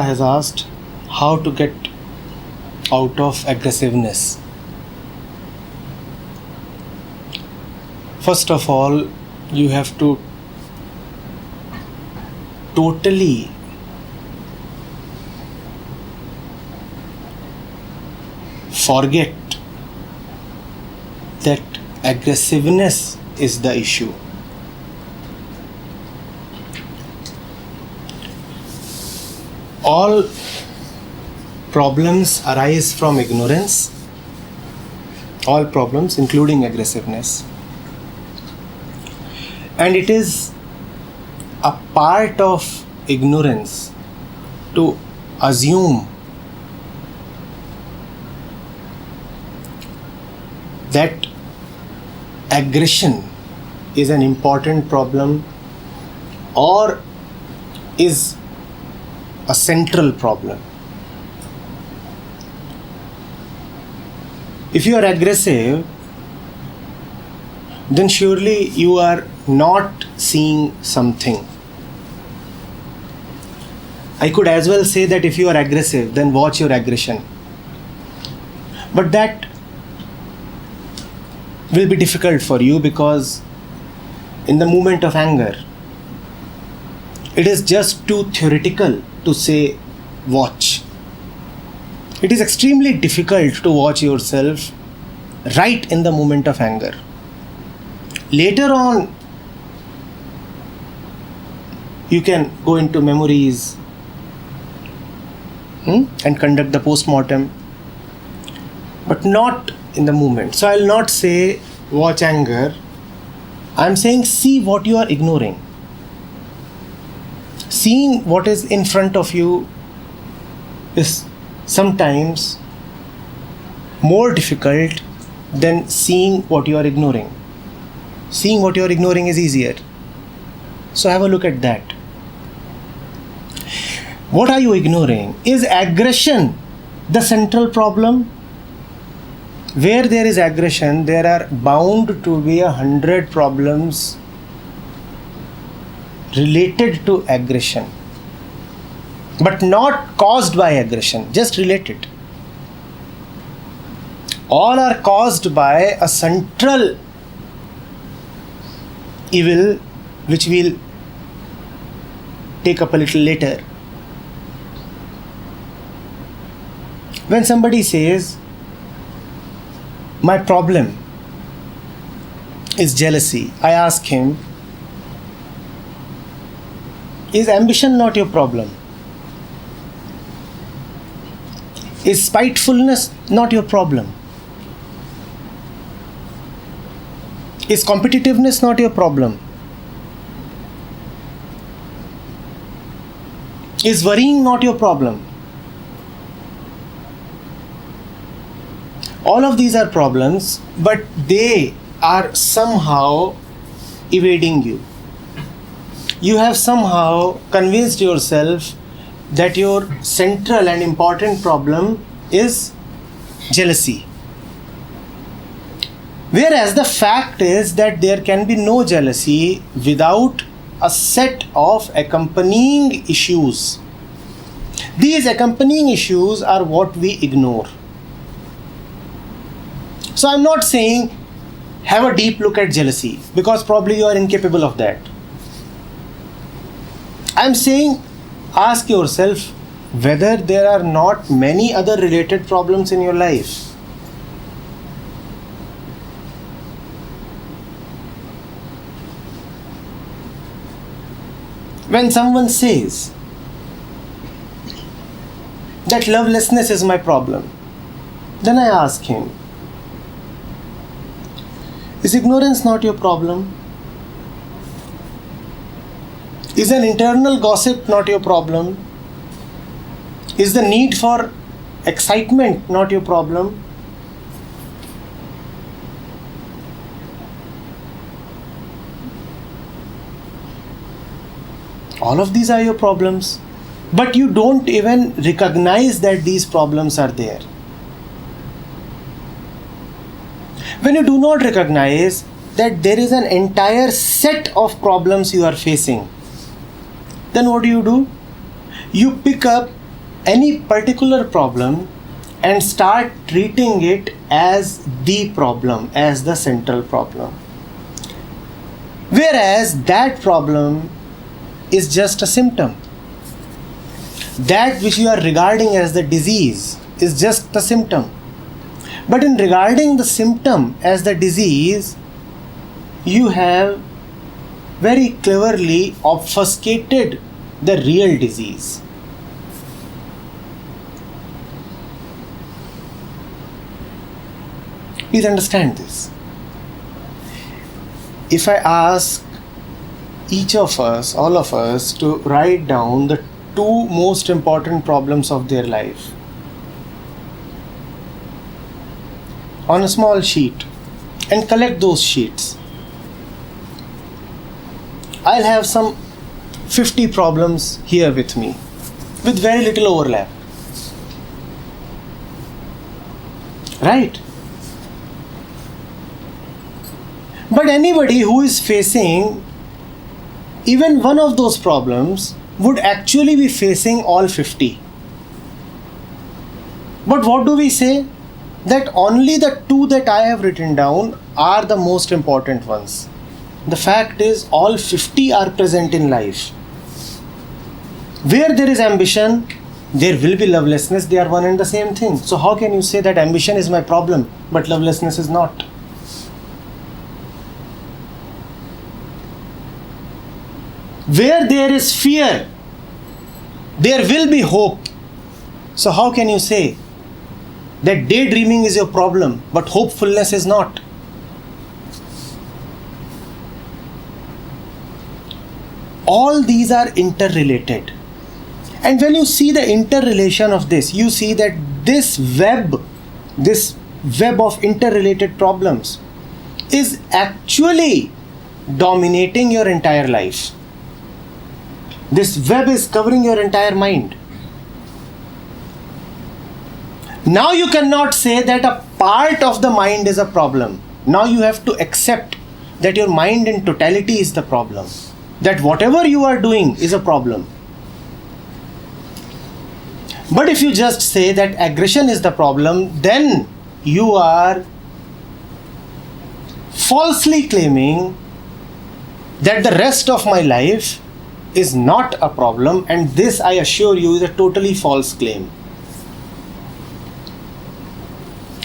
has asked how to get out of aggressiveness. First of all, you have to totally forget that aggressiveness is the issue. All problems arise from ignorance. All problems, including aggressiveness. And it is a part of ignorance to assume that aggression is an important problem or is a central problem. If you are aggressive, then surely you are not seeing something. I could as well say that if you are aggressive, then watch your aggression. But that will be difficult for you because in the moment of anger, it is just too theoretical to say watch. It is extremely difficult to watch yourself right in the moment of anger. Later on, you can go into memories and conduct the post-mortem, but not in the moment. So I will not say watch anger. I am saying see what you are ignoring. Seeing what is in front of you is sometimes more difficult than seeing what you are ignoring. Seeing what you are ignoring is easier. So have a look at that. What are you ignoring? Is aggression the central problem? Where there is aggression, there are bound to be 100 problems related to aggression, but not caused by aggression, just related. All are caused by a central evil, which we'll take up a little later. When somebody says, my problem is jealousy, I ask him, is ambition not your problem? Is spitefulness not your problem? Is competitiveness not your problem? Is worrying not your problem? All of these are problems, but they are somehow evading you. You have somehow convinced yourself that your central and important problem is jealousy. Whereas the fact is that there can be no jealousy without a set of accompanying issues. These accompanying issues are what we ignore. So I'm not saying have a deep look at jealousy, because probably you are incapable of that. I'm saying ask yourself whether there are not many other related problems in your life. When someone says that lovelessness is my problem, then I ask him, is ignorance not your problem? Is an internal gossip not your problem? Is the need for excitement not your problem? All of these are your problems, but you don't even recognize that these problems are there. When you do not recognize that there is an entire set of problems you are facing, then what do? You pick up any particular problem and start treating it as the problem, as the central problem. Whereas that problem is just a symptom. That which you are regarding as the disease is just the symptom. But in regarding the symptom as the disease, you have very cleverly obfuscated the real disease. Please understand this. If I ask each of us, all of us, to write down the two most important problems of their life on a small sheet and collect those sheets, I'll have some 50 problems here with me with very little overlap. Right? But anybody who is facing even one of those problems would actually be facing all 50. But what do we say? That only the two that I have written down are the most important ones. The fact is, all 50 are present in life. Where there is ambition, there will be lovelessness. They are one and the same thing. So how can you say that ambition is my problem, but lovelessness is not? Where there is fear, there will be hope. So how can you say that daydreaming is your problem, but hopefulness is not? All these are interrelated. And when you see the interrelation of this, you see that this web of interrelated problems is actually dominating your entire life. This web is covering your entire mind. Now you cannot say that a part of the mind is a problem. Now you have to accept that your mind in totality is the problem. That whatever you are doing is a problem. But if you just say that aggression is the problem, then you are falsely claiming that the rest of my life is not a problem, and this, I assure you, is a totally false claim.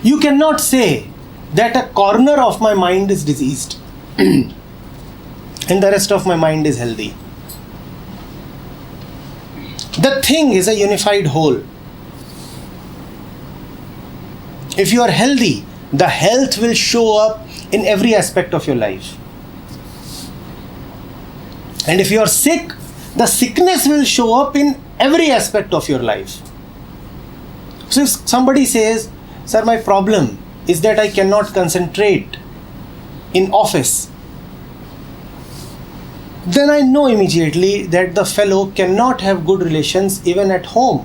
You cannot say that a corner of my mind is diseased and the rest of my mind is healthy. The thing is a unified whole. If you are healthy, the health will show up in every aspect of your life. And if you are sick, the sickness will show up in every aspect of your life. So if somebody says, "Sir, my problem is that I cannot concentrate in office," then I know immediately that the fellow cannot have good relations even at home.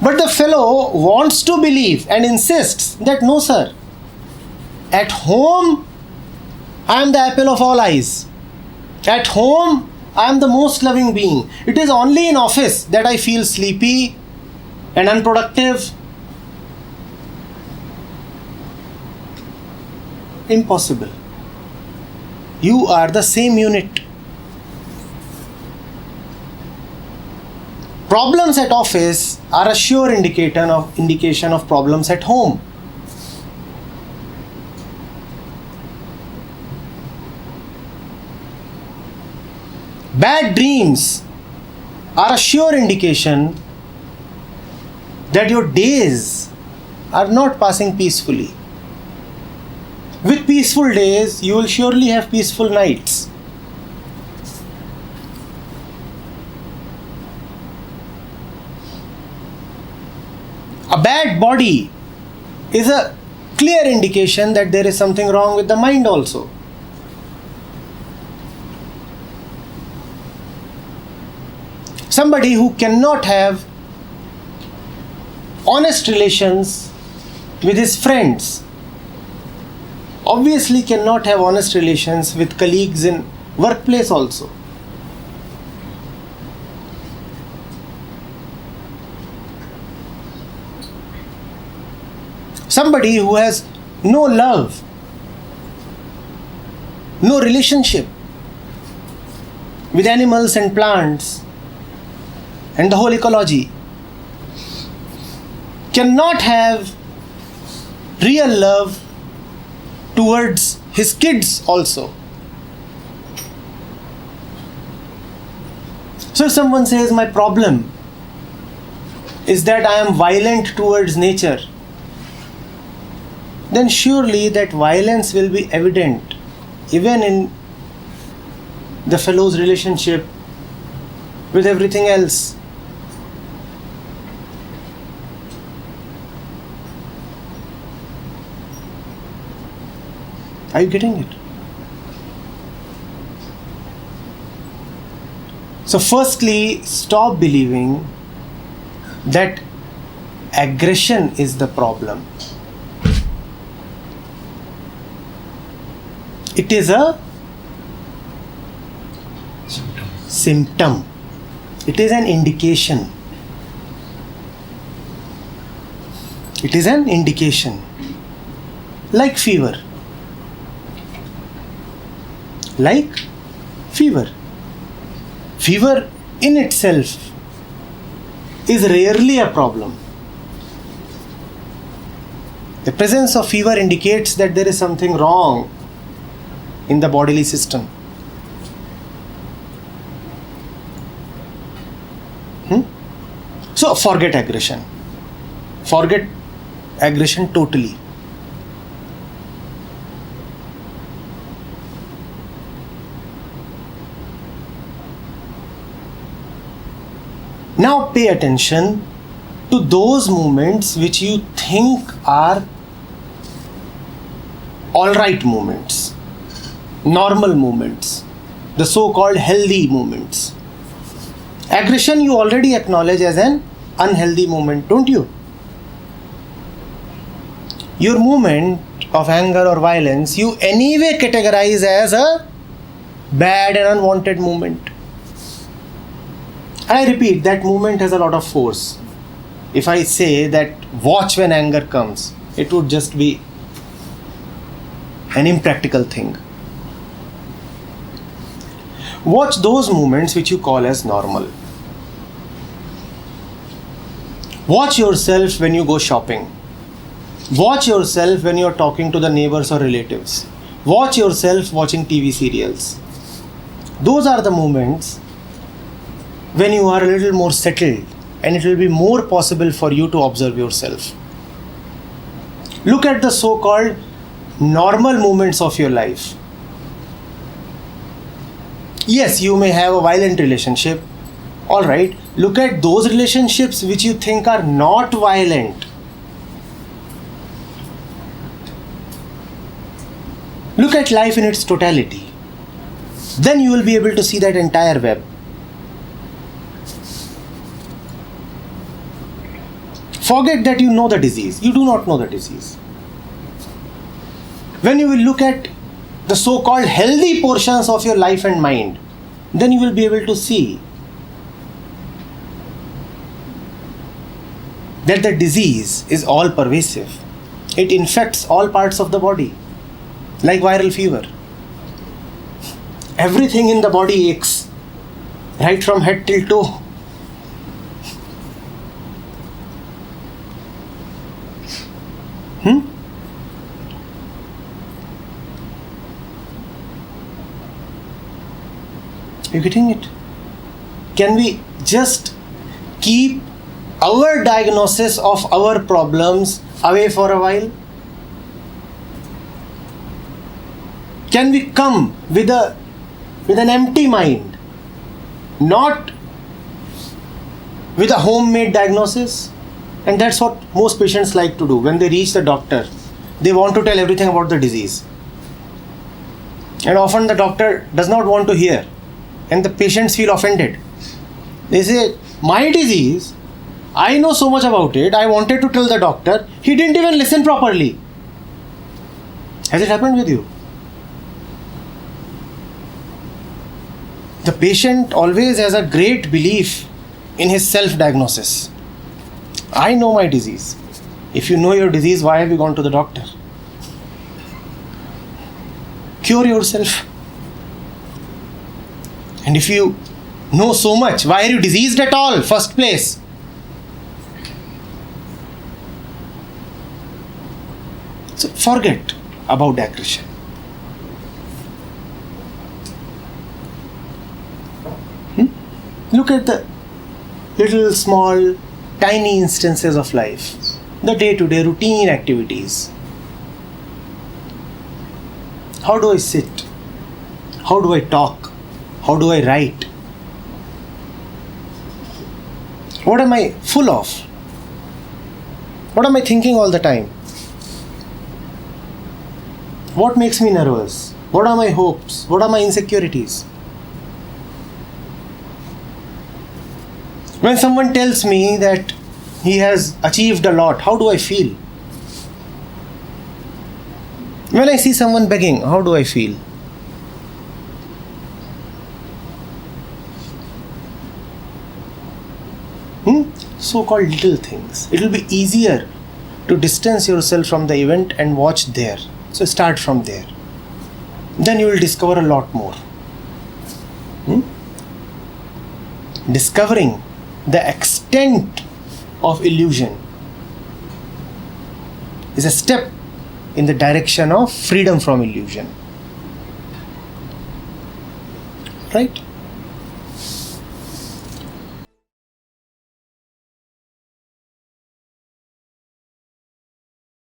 But the fellow wants to believe and insists that, "No, sir, at home I am the apple of all eyes. At home I am the most loving being. It is only in office that I feel sleepy and unproductive." Impossible. You are the same unit. Problems at office are a sure indication of problems at home. Bad dreams are a sure indication that your days are not passing peacefully. With peaceful days, you will surely have peaceful nights. A bad body is a clear indication that there is something wrong with the mind also. Somebody who cannot have honest relations with his friends obviously cannot have honest relations with colleagues in workplace also. Somebody who has no love, no relationship with animals and plants and the whole ecology, cannot have real love towards his kids also. So if someone says, my problem is that I am violent towards nature, then surely that violence will be evident even in the fellow's relationship with everything else. Are you getting it? So firstly, stop believing that aggression is the problem. It is a symptom. It is an indication. It is an indication. Like fever. Like fever. Fever in itself is rarely a problem. The presence of fever indicates that there is something wrong in the bodily system. So forget aggression. Forget aggression totally. Now pay attention to those moments which you think are alright moments, normal moments, the so-called healthy moments. Aggression you already acknowledge as an unhealthy moment, don't you? Your moment of anger or violence you anyway categorize as a bad and unwanted moment. I repeat, that movement has a lot of force. If I say that watch when anger comes, it would just be an impractical thing. Watch those moments which you call as normal. Watch yourself when you go shopping. Watch yourself when you are talking to the neighbors or relatives. Watch yourself watching TV serials. Those are the moments when you are a little more settled and it will be more possible for you to observe yourself. Look at the so-called normal moments of your life. Yes, you may have a violent relationship. Alright, look at those relationships which you think are not violent. Look at life in its totality. Then you will be able to see that entire web. Forget that you know the disease. You do not know the disease. When you will look at the so-called healthy portions of your life and mind, then you will be able to see that the disease is all pervasive. It infects all parts of the body, like viral fever. Everything in the body aches, right from head till toe. You getting it? Can we just keep our diagnosis of our problems away for a while? Can we come with an empty mind, not with a homemade diagnosis? And that's what most patients like to do. When they reach the doctor, they want to tell everything about the disease. And often the doctor does not want to hear. And the patients feel offended. They say, my disease, I know so much about it, I wanted to tell the doctor, he didn't even listen properly. Has it happened with you? The patient always has a great belief in his self-diagnosis. I know my disease. If you know your disease, why have you gone to the doctor? Cure yourself. And if you know so much, why are you diseased at all, first place? So forget about aggression. Look at the little small, tiny instances of life, the day-to-day routine activities. How do I sit? How do I talk? How do I write? What am I full of? What am I thinking all the time? What makes me nervous? What are my hopes? What are my insecurities? When someone tells me that he has achieved a lot, how do I feel? When I see someone begging, how do I feel? So-called little things. It will be easier to distance yourself from the event and watch there. So start from there. Then you will discover a lot more. Discovering the extent of illusion is a step in the direction of freedom from illusion. Right?